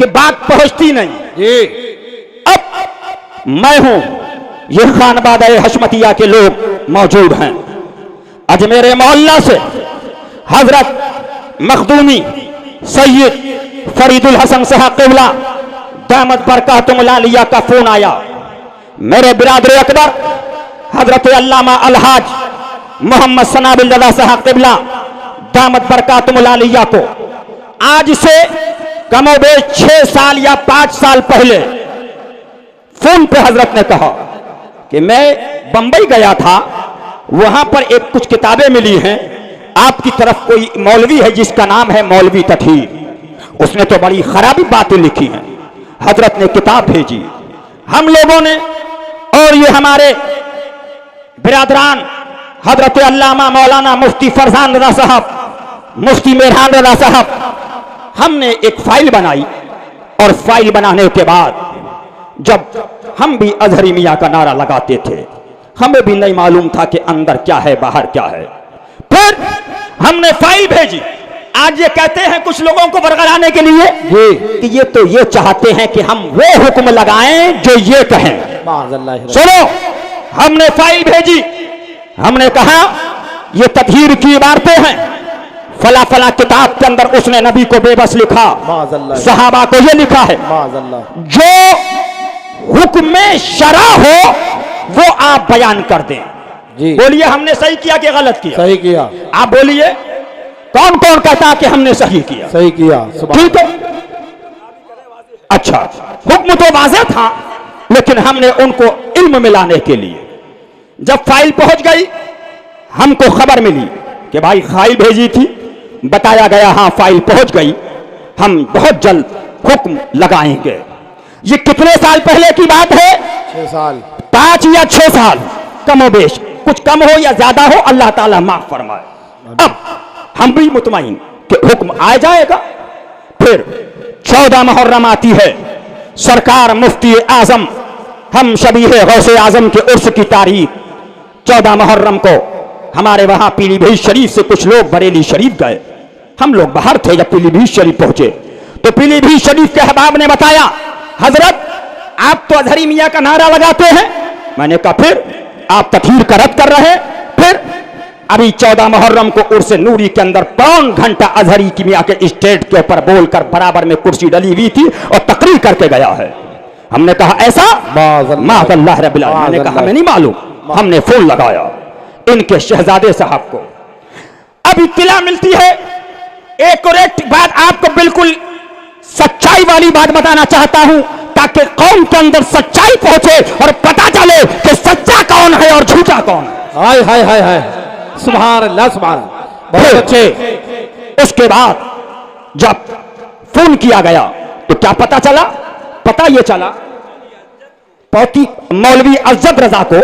कि बात पहुंचती नहीं। जी अब मैं हूं, ये खानबाद हशमतिया के लोग मौजूद हैं। अजमेर मोहल्ला से हजरत मखदूमी सैयद फरीदुल हसन साहब क़िबला दामद बरकातुहुल आलिया का फोन आया। मेरे बिरादर अकबर हजरत अल्लामा अलहाज मोहम्मद सनाबिल रज़ा साहब क़िबला दामद बरकातुहुल आलिया को आज से कमोबेश 6 साल या 5 साल पहले फोन पे हजरत ने कहा कि मैं बंबई गया था, वहां पर एक कुछ किताबें मिली हैं, आपकी तरफ कोई मौलवी है जिसका नाम है मौलवी तथहीर, उसने तो बड़ी खराबी बातें लिखी हैं। हजरत ने किताब भेजी, हम लोगों ने और ये हमारे बिरादरान हजरत अल्लामा मौलाना मुफ्ती फरजान रज़ा साहब, मुफ्ती मेहरान रज़ा साहब, हमने एक फाइल बनाई। और फाइल बनाने के बाद जब हम भी अजहरी मियाँ का नारा लगाते थे, हमें भी नहीं मालूम था कि अंदर क्या है बाहर क्या है। फिर हमने फाइल भेजी। आज ये कहते हैं कुछ लोगों को बरगलाने के लिए कि ये तो ये चाहते हैं कि हम वो हुक्म लगाएं जो ये कहें। सुनो, हमने फाइल भेजी, हमने कहा ये तत्हीर की इबारतें हैं, फला फला किताब के अंदर उसने नबी को बेबस लिखा, सहाबा को ये लिखा है, जो हुक्म शरा हो वो आप बयान कर दें। बोलिए हमने सही किया कि गलत किया? सही किया। आप बोलिए कौन कौन कहता है कि हमने सही किया? सही किया। ठीक है, अच्छा, हुक्म तो वाज़ेह था, लेकिन हमने उनको इल्म मिलाने के लिए जब फाइल पहुंच गई, हमको खबर मिली कि भाई फाइल भेजी थी, बताया गया हाँ फाइल पहुंच गई, हम बहुत जल्द हुक्म लगाएंगे। ये कितने साल पहले की बात है? 6 साल, 5 या 6 साल, कमोबेश, कुछ कम हो या ज्यादा हो, अल्लाह ताला माफ फरमाए। अब हम भी मुतमईन कि हुक्म आ जाएगा। फिर 14 मुहर्रम आती है, सरकार मुफ्ती आजम हम शबीह गौसे आजम के उर्स की तारीख 14 मुहर्रम को हमारे वहां पीलीभीत शरीफ से कुछ लोग बरेली शरीफ गए। हम लोग बाहर थे, जब पीलीभीत शरीफ पहुंचे तो पीलीभीत शरीफ के अहबाब ने बताया, हजरत आप तो अजहरी मियाँ का नारा लगाते हैं। मैंने कहा फिर आप तकहीर का रद्द कर रहे हैं? फिर अभी 14 मुहर्रम को उर्स नूरी के अंदर 5 घंटा अजहरी की मियाँ के स्टेज के ऊपर बोलकर बराबर में कुर्सी डली हुई थी और तकरीर करके गया है। हमने कहा ऐसा? माज़अल्लाह रब्बिल आलमीन। मैंने कहा हमें नहीं मालूम। हमने फोन लगाया इनके शहजादे साहब को। अब इत्तिला मिलती है, एक और एक बात आपको बिल्कुल सच्चाई वाली बात बताना चाहता हूं ताकि कौम के अंदर सच्चाई पहुंचे और पता चले कि सच्चा कौन है और झूठा कौन है। हाय हाय हाय हाय, सुभान अल्लाह, सुभान अल्लाह, बहुत अच्छे। उसके बाद जब फोन किया गया तो क्या पता चला? पता ये चला पौती मौलवी अज़द रजा को,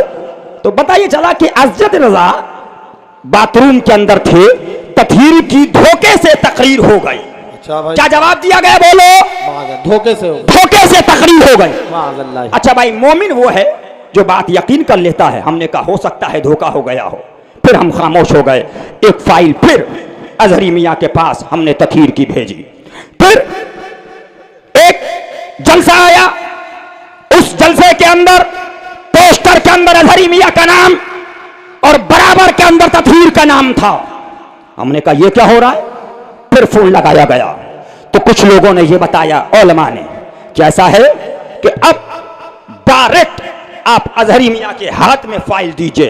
तो पता ये चला कि अज़द रजा बाथरूम के अंदर थे, तकहीर की धोखे से तकरीर हो गई। अच्छा भाई, क्या जवाब दिया गया? बोलो। धोखे से तकरीर हो गई। अच्छा भाई, मोमिन वो है जो बात यकीन कर लेता है। हमने कहा हो सकता है धोखा हो गया हो, फिर हम खामोश हो गए। एक फाइल फिर अजहरी मियाँ के पास हमने तकहीर की भेजी। फिर एक जलसा आया, उस जलसे के अंदर पोस्टर के अंदर अजहरी मियाँ का नाम और बराबर के अंदर तकहीर का नाम था। हमने कहा यह क्या हो रहा है? फिर फोन लगाया गया तो कुछ लोगों ने यह बताया, उलमा ने, कि ऐसा है कि अब डायरेक्ट आप अजहरी मियाँ के हाथ में फाइल दीजिए,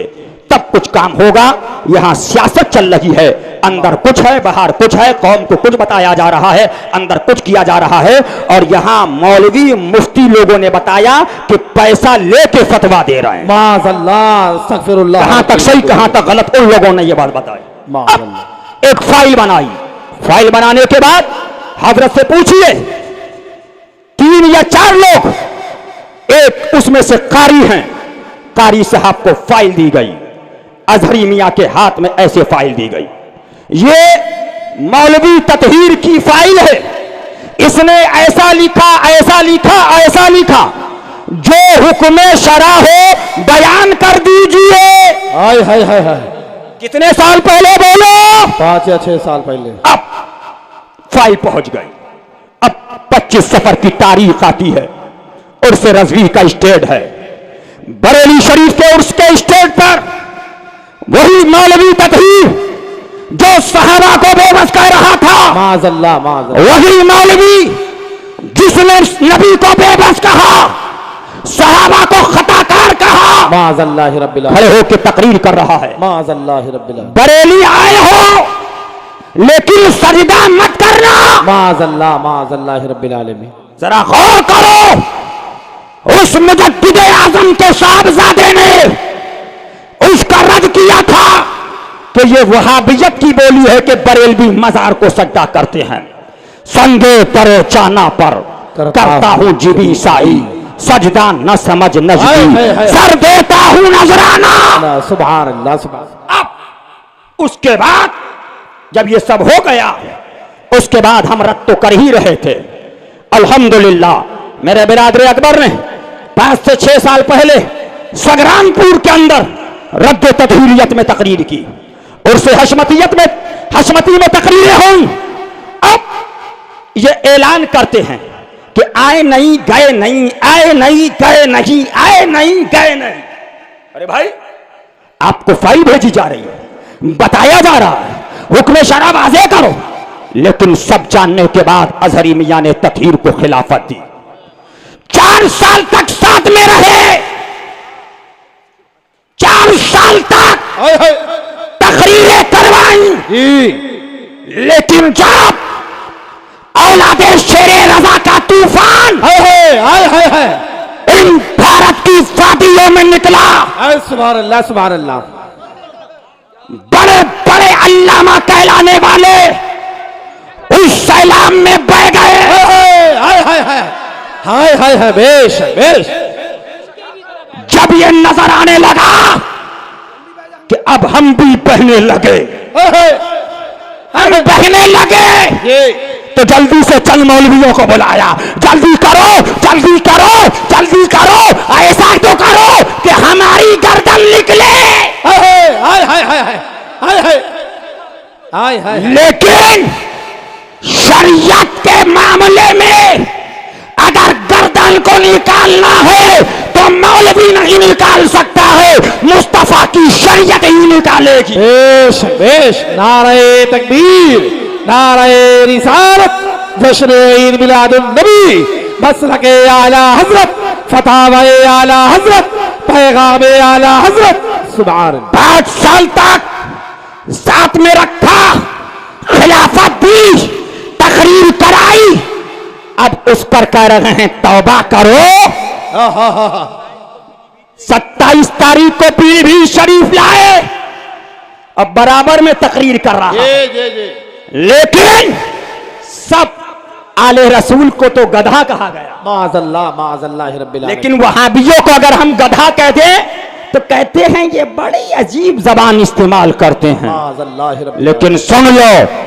तब कुछ काम होगा। यहां सियासत चल रही है, अंदर कुछ है बाहर कुछ है, कौम को कुछ बताया जा रहा है, अंदर कुछ किया जा रहा है। और यहां मौलवी मुफ्ती लोगों ने बताया कि पैसा लेके फतवा दे रहे हैं। माज़अल्लाह, अस्तगफिरुल्लाह। कहां तक सही कहां तक गलत, उन लोगों ने यह बात बताई। एक फाइल बनाई, फाइल बनाने के बाद हजरत से पूछिए 3 या 4 लोग, एक उसमें से कारी हैं, कारी साहब को फाइल दी गई, अजहरी मियाँ के हाथ में ऐसे फाइल दी गई। ये मौलवी तत्हीर की फाइल है, इसने ऐसा लिखा ऐसा लिखा ऐसा लिखा, जो हुक्म शरा हो बयान कर दीजिए। हाय हाय हाय हाय, कितने साल पहले बोलो? 5 या 6 साल पहले। अब फाइल पहुंच गई, अब 25 सफर की तारीख आती है, उर्स रज़वी का स्टेज है। बरेली शरीफ के उर्स के स्टेज पर वही मौलवी तकहीर जो सहाबा को बेबस कह रहा था, माज़अल्लाह माज़अल्लाह, वही मौलवी जिसने नबी को बेबस कहा, सहाबा को खताकार कहा, माज़अल्लाह रब्बिल आलमीन, खड़े होकर तकरीर कर रहा है। माज़अल्लाह रब्बिल आलमीन, बरेली आए हो लेकिन सजदा मत करना। माज़अल्लाह माज़अल्लाह रब्बिल आलमीन। जरा गौर करो, उस मुजद्दिद आज़म के साहबजादे ने उसका रद्द किया था कि ये वहाबियत की बोली है कि बरेलवी मजार को सजदा करते हैं। संगे परे चाना पर करता हूं जीबी साई, सजदा न समझ नजदी, सर देता हूं नजराना। सुभान अल्लाह सुभान। अब उसके बाद जब ये सब हो गया, उसके बाद हम रद्द तो कर ही रहे थे। अल्हम्दुलिल्लाह मेरे बिरादर अकबर ने 5 से 6 साल पहले सगरानपुर के अंदर रद्द तदहीरियत में तकरीर की, और से हशमती में तकरीरें हुई। अब ये ऐलान करते हैं कि आए नहीं गए नहीं, आए नहीं गए नहीं, आए नहीं गए नहीं। अरे भाई, आपको फाइल भेजी जा रही है, बताया जा रहा है हुक्म शरा वाज़े करो, लेकिन सब जानने के बाद अजहरी मियां ने तकहीर को खिलाफत दी। 4 साल तक साथ में रहे, 4 साल तक तकरीरें करवाई, लेकिन जब औलादे शेरे रजा का तूफान इन भारत की वादियों में निकला, सुभान अल्लाह सुभान अल्लाह, बड़े बड़े अल्लामा कहलाने वाले उस सैलाब में बह गए। हाय हाय हाय, बेश बेश। जब ये नजर आने लगा कि अब हम भी बहने लगे, हम बहने लगे, तो जल्दी से चंद मौलवियों को बुलाया, जल्दी करो जल्दी करो जल्दी करो, ऐसा तो करो कि हमारी गर्दन निकले। लेकिन शरीयत के मामले में अगर गर्दन को निकालना है तो मौलवी नहीं निकाल सकता है, मुस्तफा की शरीयत ही निकालेगी। बेश बेश। नारे तकबीर, नारे रिसालत, जश्न ईद मिलादुन नबी, मसलके आला हजरत, फतावाए आला हजरत, पैगामे आला हजरत। सुभान अल्लाह। 5 साल तक साथ में रखा, खिलाफत दी, तकरीर कराई, अब उस पर कह रहे हैं तौबा करो। 27 तारीख को पीलीभीत शरीफ लाए, अब बराबर में तकरीर कर रहा है, लेकिन सब आले रसूल को तो गधा कहा गया। माज़अल्लाह माज़अल्लाह रब्बिल आलमीन। लेकिन वहाबियों को अगर हम गधा कह दें तो कहते हैं ये बड़ी अजीब जबान इस्तेमाल करते हैं। माज़अल्लाह रब्बिल लेकिन सुन लो,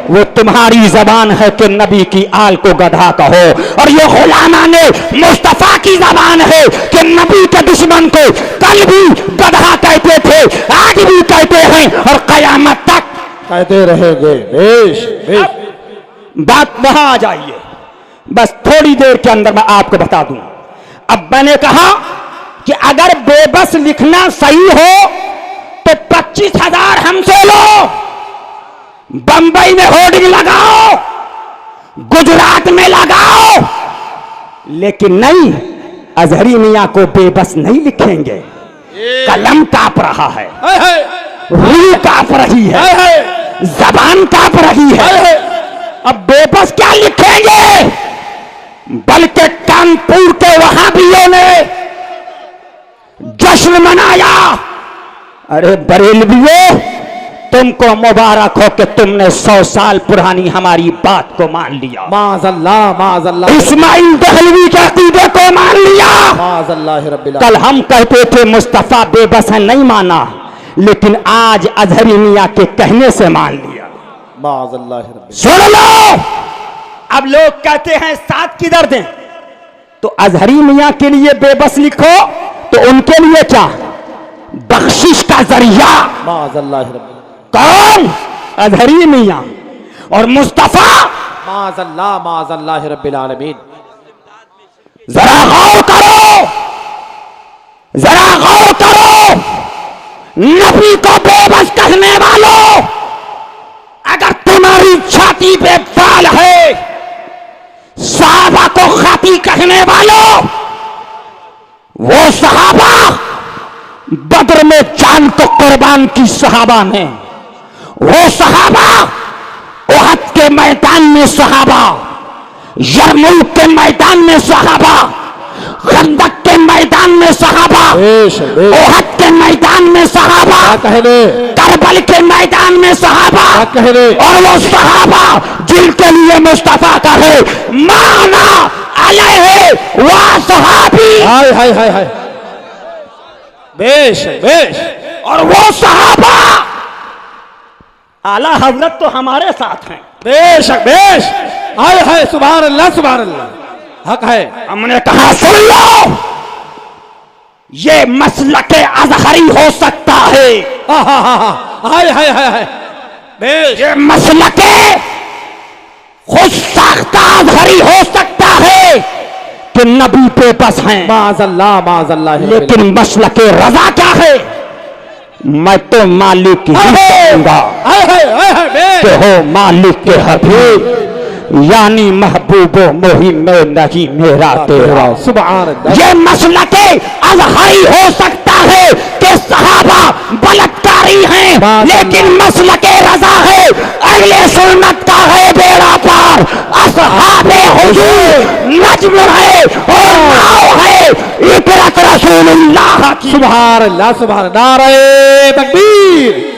वो तुम्हारी जबान है कि नबी की आल को गधा कहो, और ये गुलामा ने मुस्तफा की जबान है कि नबी के दुश्मन को कल भी गधा कहते थे, आज भी कहते हैं और कयामत तक कहते रहेंगे। बेश बेश। बात वहां आ जाइए, बस थोड़ी देर के अंदर मैं आपको बता दूं। अब मैंने कहा कि अगर बेबस लिखना सही हो तो 25,000 हमसे लो, बंबई में होर्डिंग लगाओ, गुजरात में लगाओ, लेकिन नहीं, अजहरी मियां को बेबस नहीं लिखेंगे। कलम कांप रहा है, रूह कांप रही है, जबान कांप रही है, अब बेबस क्या लिखेंगे। बल्कि कानपुर के वहाबियों ने जश्न मनाया। अरे बरेलवियों, तुमको मुबारक हो कि तुमने 100 साल पुरानी हमारी बात को मान लिया। माज़अल्लाह माज़अल्लाह। इस्माइल दहलवी के अकीदे को मान लिया। माज़अल्लाह रब्बिल कल हम कहते थे मुस्तफा बेबस है, नहीं माना, लेकिन आज अजहरी मियां के कहने से मान लिया। माज़अल्लाह रब्बिल। सुन लो, अब लोग कहते हैं साथ किधर दें, तो अजहरी मियां के लिए बेबस लिखो तो उनके लिए क्या, बख्शिश का जरिया। माज़अल्लाह रब्बिल। कौन, अजहरी मियां, और मुस्तफा माज़ल्लाह रब्बिल आलमीन। जरा गौर करो, जरा गौर करो, नबी को बेबस कहने वालों, अगर तुम्हारी छाती पे बाल है, सहाबा को खाती कहने वालों, वो सहाबा बद्र में जान को कुर्बान की सहाबा ने, वो सहाबा उहद के मैदान में सहाबा, यरमुक के मैदान में सहाबा, खंदक के मैदान में सहाबा, उहद के मैदान में सहाबा, करबल के मैदान में सहाबा, और वो सहाबा जिनके लिए मुस्तफा का है माना अलैहि व सहाबी। हाय हाय हाय हाय, बेश बेश। और वो सहाबा आला हजरत तो हमारे साथ हैं। बेशक बेश। हाय हाय, सुभान अल्लाह सुभान अल्लाह, हक है। हमने कहा सुन लो, ये मसलक अजहरी हो सकता है। हाय हाय हाय हाय, बेश। ये मसलक खुद साख्ता अजहरी हो सकता है कि नबी पे बस हैं, माज़ल्लाह। लेकिन मसलक रजा क्या है? मैं तो मालिक ही कहूंगा कि हो मालिक के हबीब, यानी महबूबो मुहिम में नहीं मेरा तेरा। सुभान अल्लाह। ये मसलक अजहरी हो सकता है कि सहाबा बलात्कारी हैं, लेकिन मसलक रजा है, अगले सुन्नत का है बेड़ा पार, असहाबे हुजूर नज्म है और नाव है इबरत रसूलुल्लाह की। सुभान अल्लाह सुभान। नारे तकबीर,